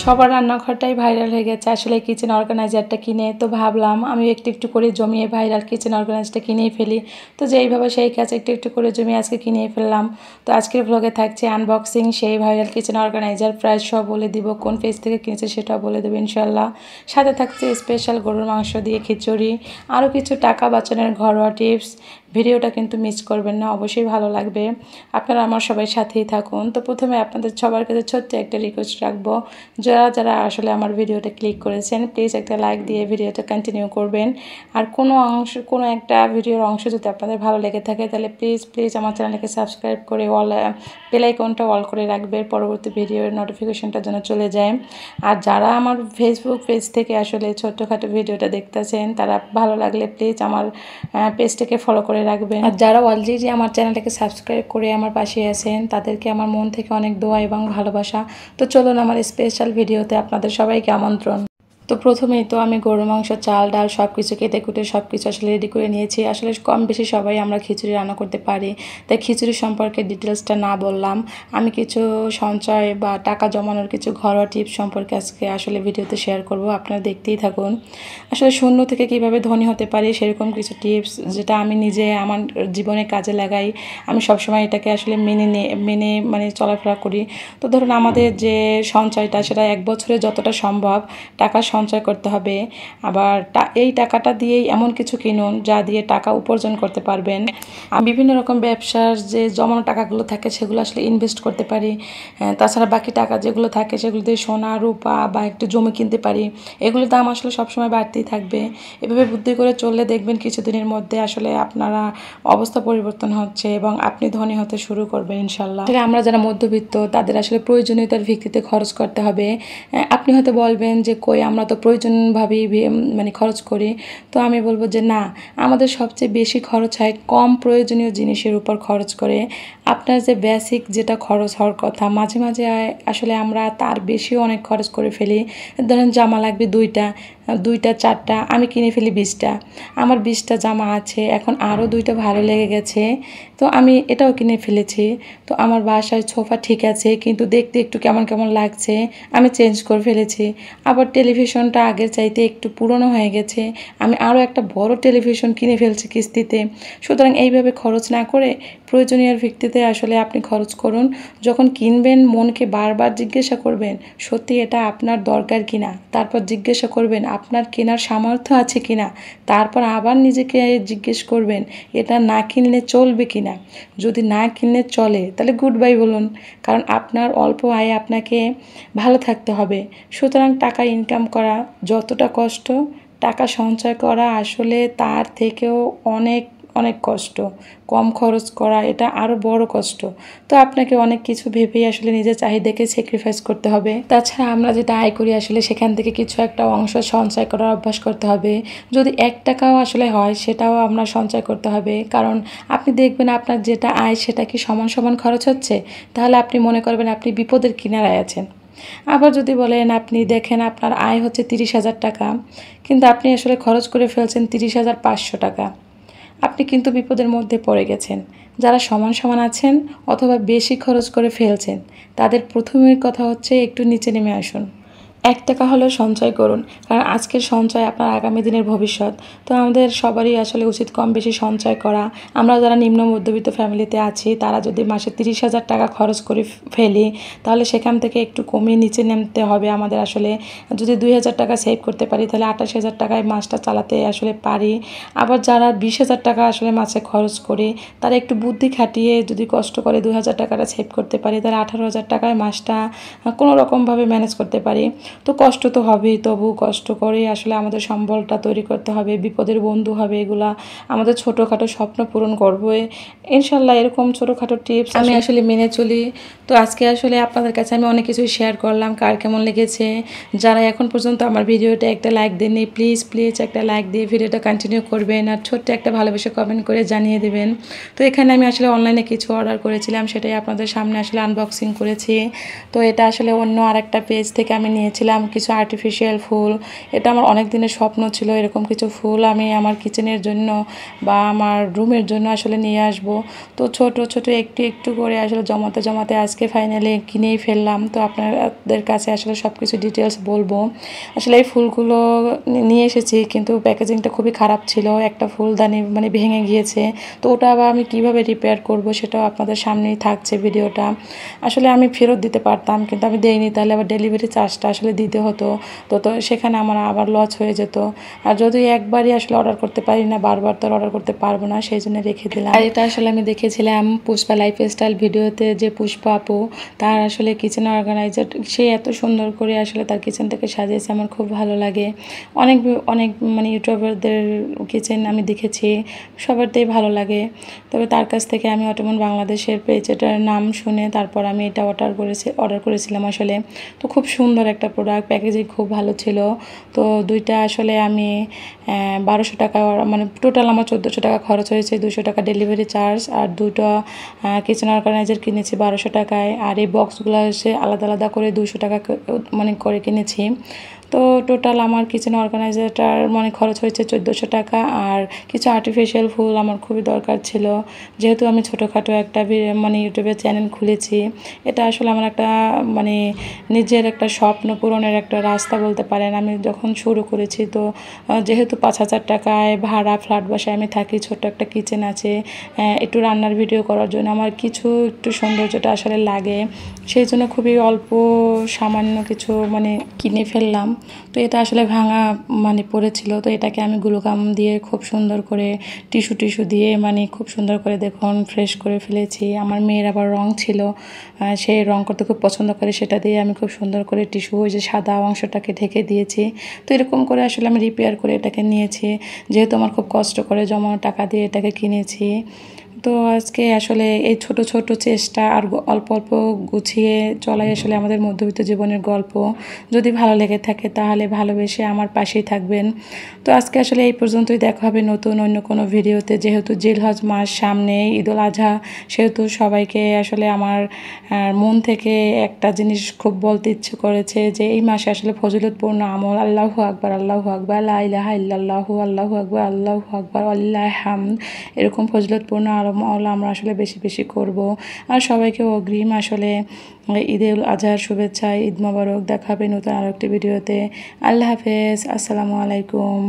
সবার রান্নাঘরটাই ভাইরাল হয়ে গেছে আসলে কিচেন অর্গানাইজারটা কিনে। তো ভাবলাম আমি একটু একটু করে জমিয়ে ভাইরাল কিচেন অর্গানাইজারটা কিনেই ফেলি। তো যেইভাবে সেই কাজ একটু একটু করে জমিয়ে আজকে কিনেই ফেললাম। তো আজকের ব্লগে থাকছে আনবক্সিং সেই ভাইরাল কিচেন অর্গানাইজার, প্রাইস সব বলে দিব, কোন পেজ থেকে কিনেছে সেটাও বলে দেবো ইনশাল্লাহ। সাথে থাকছে স্পেশাল গরুর মাংস দিয়ে খিচুড়ি, আরও কিছু টাকা বাঁচানোর ঘরোয়া টিপস। ভিডিওটা কিন্তু মিস করবেন না, অবশ্যই ভালো লাগবে। আপনারা আমার সবাই সাথেই থাকুন। তো প্রথমে আপনাদের সবার কাছে ছোট্ট একটা রিকোয়েস্ট রাখবো, যারা যারা আসলে আমার ভিডিওটা ক্লিক করেছেন প্লিজ একটা লাইক দিয়ে ভিডিওটা কন্টিনিউ করবেন। আর কোনো একটা ভিডিওর অংশ যদি আপনাদের ভালো লেগে থাকে তাহলে প্লিজ আমার চ্যানেলকে সাবস্ক্রাইব করে বেল আইকনটা অল করে রাখবেন, পরবর্তী ভিডিওর নোটিফিকেশনটা যেন চলে যায়। আর যারা আমার ফেসবুক পেজ থেকে আসলে ছোট্টখাটো ভিডিওটা দেখতেছেন তারা ভালো লাগলে প্লিজ আমার পেজটাকে ফলো করে রাখবেন। আর যারা অলরেডি আমার চ্যানেলটাকে সাবস্ক্রাইব করে আমার পাশে আছেন তাদেরকে আমার মন থেকে অনেক দোয়া এবং ভালোবাসা। তো চলুন আমার স্পেশাল ভিডিওতে আপনাদের সবাইকে আমন্ত্রণ। তো প্রথমেই তো আমি গরুর মাংস, চাল, ডাল সব কিছু কেটে কুটে সব কিছু আসলে রেডি করে নিয়েছি। আসলে কম বেশি সবাই আমরা খিচুড়ি রান্না করতে পারি, তাই খিচুড়ি সম্পর্কে ডিটেলসটা না বললাম, আমি কিছু সঞ্চয় বা টাকা জমানোর কিছু ঘরোয়া টিপস সম্পর্কে আজকে আসলে ভিডিওতে শেয়ার করব, আপনারা দেখতেই থাকুন। আসলে শূন্য থেকে কিভাবে ধনী হতে পারি সেরকম কিছু টিপস যেটা আমি নিজে আমার জীবনে কাজে লাগাই। আমি সবসময় এটাকে আসলে মেনে চলাফেরা করি। তো ধরুন আমাদের যে সঞ্চয়টা সেটা এক বছরে যতটা সম্ভব টাকা সঞ্চয় করতে হবে। আবার এই টাকাটা দিয়েই এমন কিছু কিনুন যা দিয়ে টাকা উপার্জন করতে পারবেন। বিভিন্ন রকম ব্যবসার যে জমানো টাকাগুলো থাকে সেগুলো আসলে ইনভেস্ট করতে পারি। তাছাড়া বাকি টাকা যেগুলো থাকে সেগুলো দিয়ে সোনা, রূপা বা একটু জমি কিনতে পারি। এগুলোর দাম আসলে সবসময় বাড়তেই থাকবে। এভাবে বুদ্ধি করে চললে দেখবেন কিছুদিনের মধ্যে আসলে আপনারা অবস্থা পরিবর্তন হচ্ছে এবং আপনি ধনী হতে শুরু করবেন ইনশাল্লাহ। আমরা যারা মধ্যবিত্ত তাদের আসলে প্রয়োজনীয়তার ভিত্তিতে খরচ করতে হবে। আপনি হয়তো বলবেন যে কই আমরা তো প্রয়োজনভাবেই খরচ করি। তো আমি বলবো যে না, আমাদের সবচেয়ে বেশি খরচ হয় কম প্রয়োজনীয় জিনিসের উপর খরচ করে। আপনার যে বেসিক যেটা খরচ হওয়ার কথা মাঝে মাঝে আসলে আমরা তার বেশিও অনেক খরচ করে ফেলি। ধরেন জামা লাগবে দুইটা চারটা, আমি কিনে ফেলি 20টা। আমার 20টা জামা আছে, এখন আরও 2টা ভালো লেগে গেছে তো আমি এটাও কিনে ফেলেছি। তো আমার বাসায় সোফা ঠিক আছে কিন্তু দেখতে একটু কেমন কেমন লাগছে, আমি চেঞ্জ করে ফেলেছি। আবার টেলিভিশনটা আগের চাইতে একটু পুরনো হয়ে গেছে, আমি আরও একটা বড় টেলিভিশন কিনে ফেলছি কিস্তিতে। সুতরাং এইভাবে খরচ না করে প্রয়োজনীয় ভিত্তিতে আসলে আপনি খরচ করুন। যখন কিনবেন মনকে বারবার জিজ্ঞাসা করবেন সত্যি এটা আপনার দরকার কিনা, তারপর জিজ্ঞাসা করবেন আপনার কেনার সামর্থ্য আছে কিনা, তারপর আবার নিজেকে জিজ্ঞেস করবেন এটা না কিনলে চলবে কিনা। যদি না কিনলে চলে তাহলে গুড বাই বলুন, কারণ আপনার অল্প আয়ে আপনাকে ভালো থাকতে হবে। সুতরাং টাকা ইনকাম করা যতটা কষ্ট, টাকা সঞ্চয় করা আসলে তার থেকেও অনেক অনেক কষ্ট। কম খরচ করা এটা আরও বড় কষ্ট। তো আপনাকে অনেক কিছু ভেবেই আসলে নিজের চাহিদাকে স্যাক্রিফাইস করতে হবে। তাছাড়া আমরা যেটা আয় করি আসলে সেখান থেকে কিছু একটা অংশ সঞ্চয় করার অভ্যাস করতে হবে। যদি 1 টাকাও আসলে হয় সেটাও আমরা সঞ্চয় করতে হবে, কারণ আপনি দেখবেন আপনার যেটা আয় সেটা কি সমান সমান খরচ হচ্ছে, তাহলে আপনি মনে করবেন আপনি বিপদের কিনারায় আছেন। আবার যদি বলেন আপনি দেখেন আপনার আয় হচ্ছে 30,000 টাকা কিন্তু আপনি আসলে খরচ করে ফেলছেন 30,500 টাকা, আপনি কিন্তু বিপদের মধ্যে পড়ে গেছেন। যারা সমান সমান আছেন অথবা বেশি খরচ করে ফেলছেন তাদের প্রথমের কথা হচ্ছে একটু নিচে নেমে আসুন। 1 টাকা হলেও সঞ্চয় করুন, কারণ আজকের সঞ্চয় আপনার আগামী দিনের ভবিষ্যৎ। তো আমাদের সবারই আসলে উচিত কম বেশি সঞ্চয় করা। আমরা যারা নিম্ন মধ্যবিত্ত ফ্যামিলিতে আছি তারা যদি মাসে 30,000 টাকা খরচ করে ফেলি তাহলে সেখান থেকে একটু কমিয়ে নিচে নামতে হবে আমাদের। আসলে যদি 2,000 টাকা সেভ করতে পারি তাহলে 28,000 টাকায় মাসটা চালাতে আসলে পারি। আবার যারা 20,000 টাকা আসলে মাসে খরচ করে তারা একটু বুদ্ধি খাটিয়ে যদি কষ্ট করে 2,000 টাকাটা সেভ করতে পারি তাহলে 18,000 টাকায় মাসটা কোনো রকমভাবে ম্যানেজ করতে পারি। তো কষ্ট তো হবেই, তবু কষ্ট করে আসলে আমাদের সম্বলটা তৈরি করতে হবে। বিপদের বন্ধু হবে এগুলা, আমাদের ছোটোখাটো স্বপ্ন পূরণ করবে ইনশাল্লাহ। এরকম ছোটোখাটো টিপস আমি আসলে মেনে চলি। তো আজকে আসলে আপনাদের কাছে আমি অনেক কিছু শেয়ার করলাম, কার কেমন লেগেছে। যারা এখন পর্যন্ত আমার ভিডিওটা একটা লাইক দেননি প্লিজ একটা লাইক দিয়ে ভিডিওটা কন্টিনিউ করবেন আর ছোট্ট একটা ভালোবেসে কমেন্ট করে জানিয়ে দেবেন। তো এখানে আমি আসলে অনলাইনে কিছু অর্ডার করেছিলাম, সেটাই আপনাদের সামনে আসলে আনবক্সিং করেছি। তো এটা আসলে অন্য আরেকটা পেজ থেকে আমি নিয়েছি, ভেবেছিলাম কিছু আর্টিফিশিয়াল ফুল, এটা আমার অনেক দিনের স্বপ্ন ছিল এরকম কিছু ফুল আমি আমার কিচেনের জন্য বা আমার রুমের জন্য আসলে নিয়ে আসব। তো ছোট ছোট একটু একটু করে আসলে জমাতে জমাতে আজকে ফাইনালি কিনেই ফেললাম। তো আপনাদের কাছে আসলে সব কিছু ডিটেলস বলবো। আসলে এই ফুলগুলো নিয়ে এসেছি কিন্তু প্যাকেজিংটা খুবই খারাপ ছিল, একটা ফুলদানি মানে ভেঙে গিয়েছে। তো ওটা আবার আমি কিভাবে রিপেয়ার করব সেটাও আপনাদের সামনেই থাকছে ভিডিওটা। আসলে আমি ফেরত দিতে পারতাম কিন্তু আমি দেইনি, তাহলে আবার ডেলিভারি চার্জটা আসলে দিতে হতো। তো সেখানে আমার আবার লস হয়ে যেত। আর যদি একবারই আসলে অর্ডার করতে পারি না, বারবার তো অর্ডার করতে পারবো না, সেই জন্য রেখে দিলাম। আর এটা আসলে আমি দেখেছিলাম পুষ্পা লাইফস্টাইল ভিডিওতে, যে পুষ্পা আপু তার আসলে কিচেন অর্গানাইজার, সে এত সুন্দর করে আসলে তার কিচেনটাকে সাজিয়েছে, আমার খুব ভালো লাগে। অনেক অনেক মানে ইউটিউবারদের কিচেন আমি দেখেছি, সবারটাই ভালো লাগে। তবে তার কাছ থেকে আমি অটোমন বাংলাদেশের পেজ, এটার নাম শুনে তারপর আমি এটা অর্ডার করেছিলাম আসলে। তো খুব সুন্দর একটা প্রোডাক্ট, প্যাকেজিং খুব ভালো ছিল। তো দুইটা আসলে আমি 1200 টাকা, মানে টোটাল আমার 1400 টাকা খরচ হয়েছে, 200 টাকা ডেলিভারি চার্জ। আর দুটো কিচেন অর্গানাইজার কিনেছি 1200 টাকায়। আর এই বক্সগুলো এসে আলাদা আলাদা করে 200 টাকা মানে করে কিনেছি। তো টোটাল আমার কিচেন অর্গানাইজারটার মানে খরচ হয়েছে 1400 টাকা। আর কিছু আর্টিফিশিয়াল ফুল আমার খুবই দরকার ছিল, যেহেতু আমি ছোটোখাটো একটা মানে ইউটিউবে চ্যানেল খুলেছি। এটা আসলে আমার একটা মানে নিজের একটা স্বপ্ন পূরণের একটা রাস্তা বলতে পারেন। আমি যখন শুরু করেছি, তো যেহেতু 5000 টাকায় ভাড়া ফ্ল্যাট বাসায় আমি থাকি, ছোট্ট একটা কিচেন আছে, একটু রান্নার ভিডিও করার জন্য আমার কিছু একটু সৌন্দর্যটা আসলে লাগে, সেই জন্য খুবই অল্প সামান্য কিছু মানে কিনে ফেললাম। তো এটা আসলে ভাঙা মানে পড়েছিল, তো এটাকে আমি গ্লুগাম দিয়ে খুব সুন্দর করে টিস্যু দিয়ে মানে খুব সুন্দর করে দেখুন ফ্রেশ করে ফেলেছি। আমার মেয়ের আবার রং ছিল, সে রং করতে খুব পছন্দ করে, সেটা দিয়ে আমি খুব সুন্দর করে টিস্যু, ওই যে সাদা অংশটাকে ঢেকে দিয়েছি। তো এরকম করে আসলে আমি রিপেয়ার করে এটাকে নিয়েছি, যেহেতু আমার খুব কষ্ট করে জমানো টাকা দিয়ে এটাকে কিনেছি। তো আজকে আসলে এই ছোট ছোট চেষ্টা আর অল্প অল্প গুছিয়ে চলাই আসলে আমাদের মধ্যবিত্ত জীবনের গল্প। যদি ভালো লেগে থাকে তাহলে ভালোবেসে আমার পাশেই থাকবেন। তো আজকে আসলে এই পর্যন্তই, দেখা হবে নতুন অন্য কোনো ভিডিওতে। যেহেতু জিলহজ মাস সামনে, ঈদুল আজহা, সেহেতু সবাইকে আসলে আমার মন থেকে একটা জিনিস খুব বলতে ইচ্ছে করেছে, যে এই মাসে আসলে ফজিলতপূর্ণ আমল, আল্লাহু আকবার, আল্লাহু আকবার, লা ইলাহা ইল্লাল্লাহু, আল্লাহু আকবার, আল্লাহু আকবার, ওয়ালিল্লাহিল হামদ, এরকম ফজিলতপূর্ণ আমল আমরা আসলে বেশি বেশি করব। আর সবাইকে অগ্রিম আসলে ঈদুল আজহার শুভেচ্ছা, ঈদ মোবারক। দেখা হবে নতুন আরেকটি ভিডিওতে। আল্লাহ হাফেজ, আসসালামু আলাইকুম।